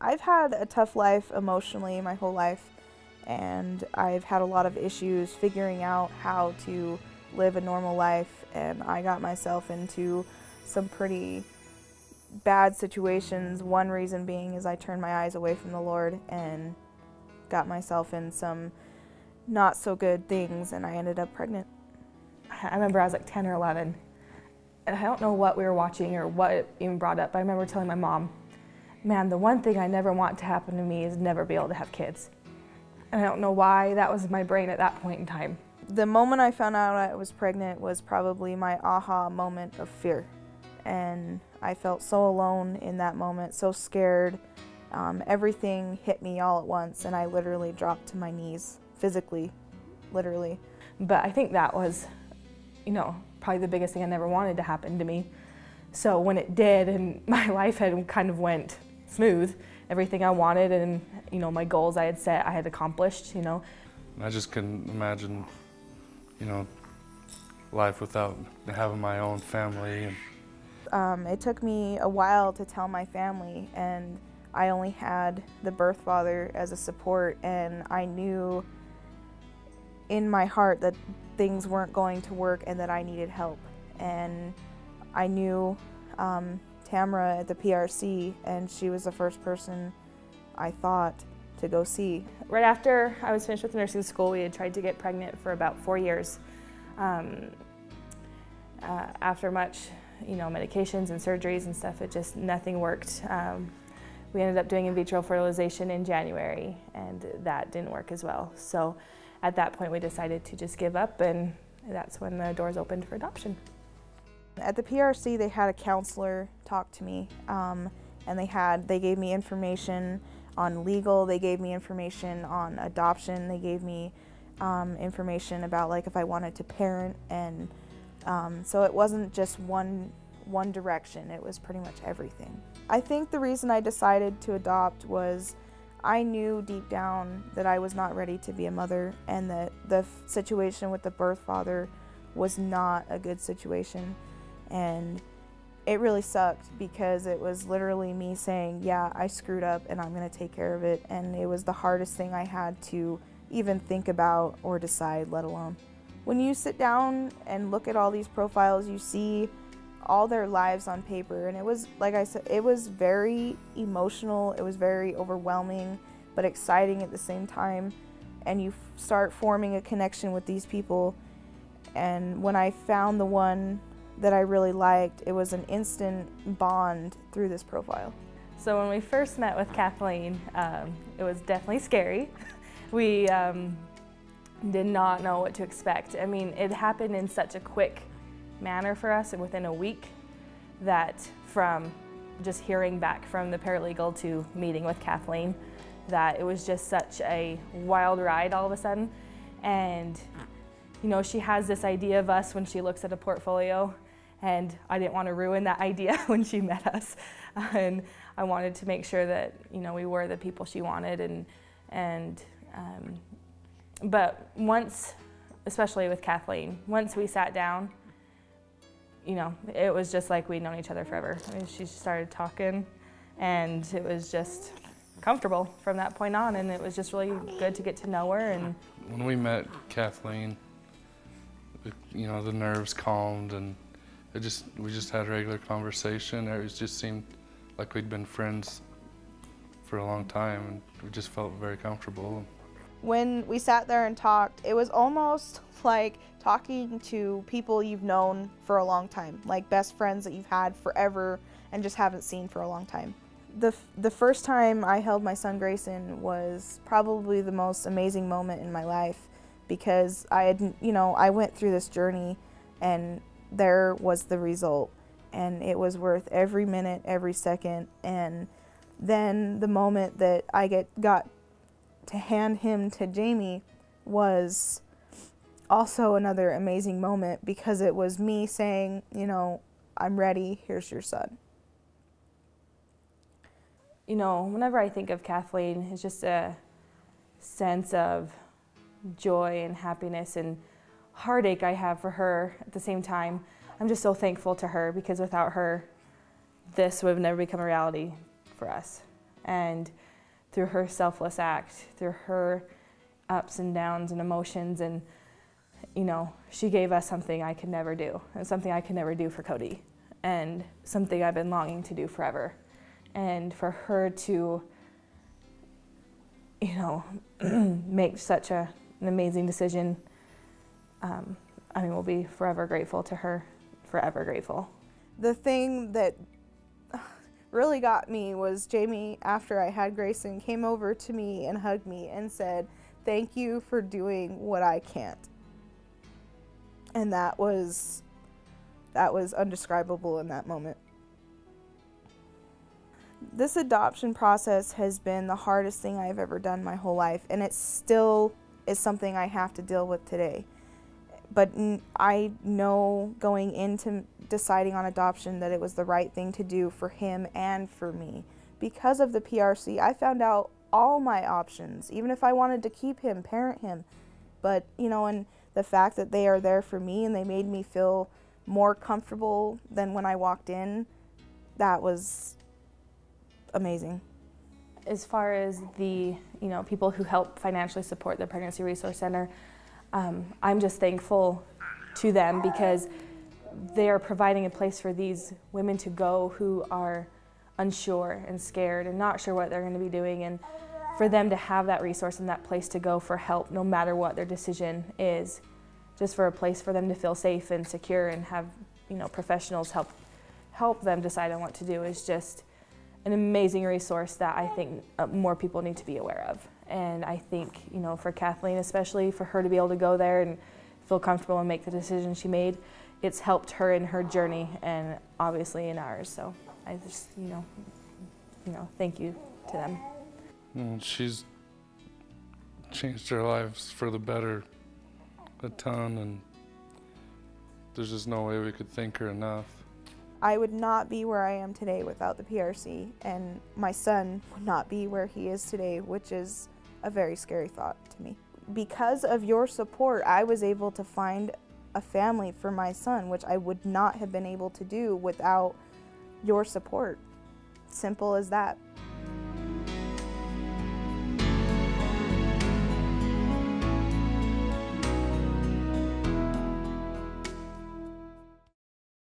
I've had a tough life emotionally my whole life, and I've had a lot of issues figuring out how to live a normal life, and I got myself into some pretty bad situations. One reason being is I turned my eyes away from the Lord and got myself in some not so good things, and I ended up pregnant. I remember I was like 10 or 11, and I don't know what we were watching or what it even brought up, but I remember telling my mom, man, the one thing I never want to happen to me is never be able to have kids. And I don't know why that was in my brain at that point in time. The moment I found out I was pregnant was probably my aha moment of fear. And I felt so alone in that moment, so scared. Everything hit me all at once, and I literally dropped to my knees, physically, literally. But I think that was, probably the biggest thing I never wanted to happen to me. So when it did, and my life had kind of went smooth, everything I wanted and, my goals I had set, I had accomplished, I just couldn't imagine, life without having my own family. It took me a while to tell my family, and I only had the birth father as a support, and I knew in my heart that things weren't going to work and that I needed help. And I knew Tamara at the PRC, and she was the first person I thought to go see. Right after I was finished with nursing school, we had tried to get pregnant for about 4 years. After much, medications and surgeries and stuff, nothing worked. We ended up doing in vitro fertilization in January, and that didn't work as well. So at that point we decided to just give up, and that's when the doors opened for adoption. At the PRC, they had a counselor talk to me, and they gave me information on legal, they gave me information on adoption, they gave me information about like if I wanted to parent, and so it wasn't just one direction, it was pretty much everything. I think the reason I decided to adopt was I knew deep down that I was not ready to be a mother, and that the situation with the birth father was not a good situation. And it really sucked because it was literally me saying, yeah, I screwed up and I'm going to take care of it. And it was the hardest thing I had to even think about or decide, let alone. When you sit down and look at all these profiles, you see all their lives on paper. And it was, like I said, it was very emotional. It was very overwhelming, but exciting at the same time. And you start forming a connection with these people. And when I found the one that I really liked, it was an instant bond through this profile. So when we first met with Kathleen, it was definitely scary. We did not know what to expect. I mean, it happened in such a quick manner for us, and within a week, that from just hearing back from the paralegal to meeting with Kathleen, that it was just such a wild ride all of a sudden. And she has this idea of us when she looks at a portfolio, and I didn't want to ruin that idea when she met us. And I wanted to make sure that, we were the people she wanted. But once, especially with Kathleen, once we sat down, it was just like we'd known each other forever. I mean, she started talking, and it was just comfortable from that point on, and it was just really good to get to know her. And when we met Kathleen, the nerves calmed, and we just had a regular conversation. It just seemed like we'd been friends for a long time, and we just felt very comfortable. When we sat there and talked, it was almost like talking to people you've known for a long time, like best friends that you've had forever and just haven't seen for a long time. The first time I held my son Grayson was probably the most amazing moment in my life, because I went through this journey, and there was the result, and it was worth every minute, every second. And then the moment that I got to hand him to Jamie was also another amazing moment, because it was me saying, I'm ready, here's your son. Whenever I think of Kathleen, it's just a sense of joy and happiness and heartache I have for her at the same time. I'm just so thankful to her, because without her, this would have never become a reality for us. And through her selfless act, through her ups and downs and emotions, and you know, she gave us something I could never do, and something I could never do for Cody, and something I've been longing to do forever. And for her to, you know, make such an amazing decision, I mean, we'll be forever grateful to her, forever grateful. The thing that really got me was Jamie, after I had Grayson, came over to me and hugged me and said, "Thank you for doing what I can't." And that was undescribable in that moment. This adoption process has been the hardest thing I've ever done my whole life, and it still is something I have to deal with today. But I know going into deciding on adoption that it was the right thing to do for him and for me. Because of the PRC, I found out all my options, even if I wanted to keep him, parent him. But, you know, and the fact that they are there for me and they made me feel more comfortable than when I walked in, that was amazing. As far as the, you know, people who help financially support the Pregnancy Resource Center, I'm just thankful to them because they are providing a place for these women to go who are unsure and scared and not sure what they're going to be doing, and for them to have that resource and that place to go for help no matter what their decision is, just for a place for them to feel safe and secure and have, you know, professionals help them decide on what to do is just an amazing resource that I think more people need to be aware of. And I think, you know, for Kathleen especially, for her to be able to go there and feel comfortable and make the decision she made, it's helped her in her journey and obviously in ours. So I just, you know, thank you to them. Well, she's changed our lives for the better a ton, and there's just no way we could thank her enough. I would not be where I am today without the PRC, and my son would not be where he is today, which is a very scary thought to me. Because of your support, I was able to find a family for my son, which I would not have been able to do without your support. Simple as that.